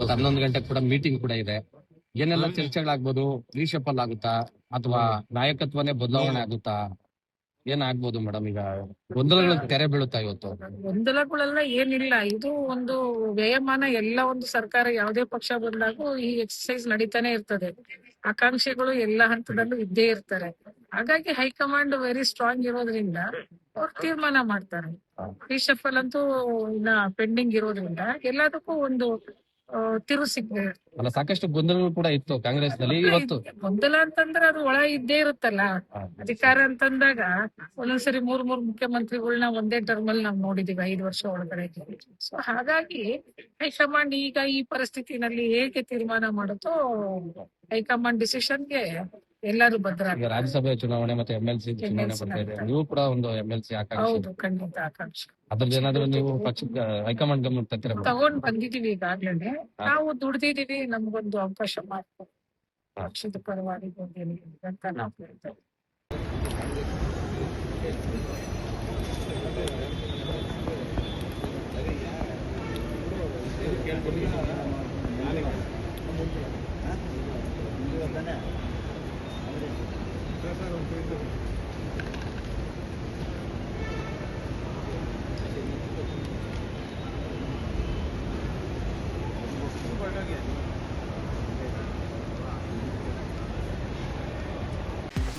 ಇವತ್ತು 11 ಗಂಟೆಗೆ ಕೂಡ ಮೀಟಿಂಗ್ ಕೂಡ ಇದೆ. ಏನೆಲ್ಲ ಚರ್ಚೆಗಳಾಗ್ಬೋದು? ರೀಶಫಲ್ ಆಗುತ್ತಾ ಅಥವಾ ನಾಯಕತ್ವನೇ ಬದಲಾವಣೆ ಆಗುತ್ತಾ? ಏನಾಗ್ಬೋದು ಮೇಡಮ್? ಈಗ ಗೊಂದಲಗಳ ತೆರೆ ಬೀಳುತ್ತಾ ಇವತ್ತು? ಗೊಂದಲಗಳೆಲ್ಲ ಏನಿಲ್ಲ. ಇದು ಒಂದು ವ್ಯಯಮಾನ. ಎಲ್ಲ ಒಂದು ಸರ್ಕಾರ ಯಾವುದೇ ಪಕ್ಷ ಬಂದಾಗೂ ಈ ಎಕ್ಸರ್ಸೈಸ್ ನಡೀತಾನೆ ಇರ್ತದೆ. ಆಕಾಂಕ್ಷಿಗಳು ಎಲ್ಲ ಹಂತದಲ್ಲೂ ಇದ್ದೇ ಇರ್ತಾರೆ. ಹಾಗಾಗಿ ಹೈಕಮಾಂಡ್ ವೆರಿ ಸ್ಟ್ರಾಂಗ್ ಇರೋದ್ರಿಂದ ಅವ್ರು ತೀರ್ಮಾನ ಮಾಡ್ತಾರೆ. ರೀಶಫಲ್ ಅಂತೂ ಇನ್ನ ಪೆಂಡಿಂಗ್ ಇರೋದ್ರಿಂದ ಎಲ್ಲದಕ್ಕೂ ಒಂದು ತಿರು ಸಿಗ್ತದೆ. ಅಲ್ಲ, ಸಾಕಷ್ಟು ಗೊಂದಲಗಳು ಕೂಡ ಇತ್ತು ಕಾಂಗ್ರೆಸ್ ನಲ್ಲಿ. ಇವತ್ತು ಗೊಂದಲ ಅಂತಂದ್ರೆ ಅದು ಒಳ ಇದ್ದೇ ಇರುತ್ತಲ್ಲ. ಅಧಿಕಾರ ಅಂತಂದಾಗ ಒಂದೊಂದ್ಸರಿ ಮೂರ್ ಮುಖ್ಯಮಂತ್ರಿಗಳನ್ನ ಒಂದೇ ಟರ್ಮ್ ಅಲ್ಲಿ ನಾವು ನೋಡಿದೀವಿ 5 ವರ್ಷ ಒಳಗಡೆ. ಸೊ ಹಾಗಾಗಿ ಹೈಕಮಾಂಡ್ ಈಗ ಈ ಪರಿಸ್ಥಿತಿನಲ್ಲಿ ಹೇಗೆ ತೀರ್ಮಾನ ಮಾಡುತ್ತೋ ಹೈಕಮಾಂಡ್ ಡಿಸಿಷನ್ಗೆ ಎಲ್ಲರೂ ಬದ್ಧ. ಈಗ ರಾಜ್ಯಸಭೆ ಚುನಾವಣೆ ಮತ್ತೆ MLC ಚುನಾವಣೆ ಬರ್ತಾ ಇದೆ. ನೀವು ಕೂಡ ಒಂದು MLC ಆಕಾಂಕ್ಷಿ. ಹೌದು, ಖಂಡಿತ ಆಕಾಂಕ್ಷಿ. ಅದ್ರದ್ದು ಏನಾದ್ರು ನೀವು ಪಕ್ಷದ ಹೈಕಮಾಂಡ್ ಗಮನ ತರ್ತೀರಾ? ತಗೊಂಡ್ ಬಂದಿದೀವಿ ಈಗಾಗ್ಲೇನೆ. ನಾವು ದುಡ್ದಿದೀವಿ, ನಮ್ಗೊಂದು ಅವಕಾಶ ಮಾಡ್ತಾರೆ ಪಕ್ಷದ ಪರವಾಗಿ ಅಂತ ನಾವು ಹೇಳ್ತೇವೆ.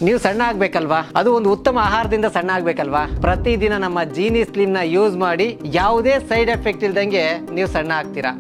ನೀವು ಸಣ್ಣ ಆಗ್ಬೇಕಲ್ವಾ? ಅದು ಒಂದು ಉತ್ತಮ ಆಹಾರದಿಂದ ಸಣ್ಣ ಆಗ್ಬೇಕಲ್ವಾ? ಪ್ರತಿದಿನ ನಮ್ಮ ಜೀನಿ ಸ್ಲಿಮ್ನ ಯೂಸ್ ಮಾಡಿ ಯಾವುದೇ ಸೈಡ್ ಎಫೆಕ್ಟ್ ಇಲ್ದಂಗೆ ನೀವು ಸಣ್ಣ ಆಗ್ತೀರಾ.